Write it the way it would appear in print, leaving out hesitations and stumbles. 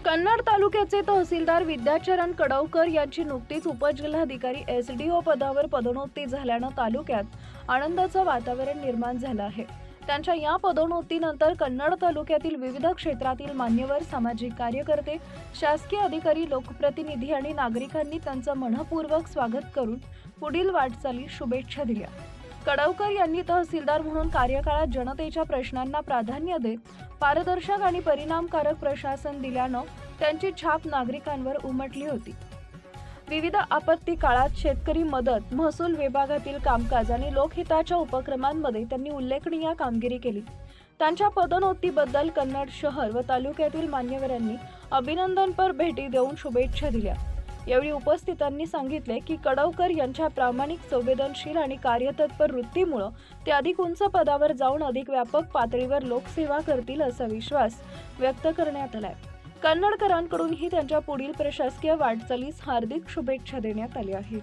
कन्नड तालुक्याचे तहसीलदार विद्याचरण कडवकर यांची नुकतीच उपजिल्हाधिकारी एसडीओ पदावर पदोन्नती झाल्यानं तालुक्यात आनंदाचं वातावरण निर्माण झालं आहे। त्यांच्या या पदोन्नतीनंतर कन्नड तालुक्यातील विविध क्षेत्रातील मान्यवर, सामाजिक कार्यकर्ते, शासकीय अधिकारी, लोकप्रतिनिधी आणि नागरिकांनी त्यांचं मनपूर्वक स्वागत करून पुढील वाटचालीस शुभेच्छा दिल्या। कडवकर यांनी तहसीलदार म्हणून कार्यकाळात जनतेच्या प्रश्नांना प्राधान्य देत पारदर्शक आणि परिणामकारक प्रशासन दिल्यानं त्यांची छाप नागरिकांवर उमटली होती। विविध आपत्ती काळात शेतकरी मदत, महसूल विभागातील कामकाज आणि लोकहिताच्या उपक्रमांमध्ये त्यांनी उल्लेखनीय कामगिरी केली। त्यांच्या पदोन्नतीबद्दल कन्नड शहर व तालुक्यातील मान्यवरांनी अभिनंदनपर भेटी देऊन शुभेच्छा दिल्या। यावेळी उपस्थितांनी सांगितले की कडवकर यांच्या प्रामाणिक, संवेदनशील आणि कार्यतत्पर वृत्तीमुळे ते अधिक उंच पदावर जाऊन अधिक व्यापक पातळीवर लोकसेवा करतील असा विश्वास व्यक्त करण्यात आलाय। कन्नडकरांकडूनही त्यांच्या पुढील प्रशासकीय वाटचालीस हार्दिक शुभेच्छा देण्यात आल्या आहेत।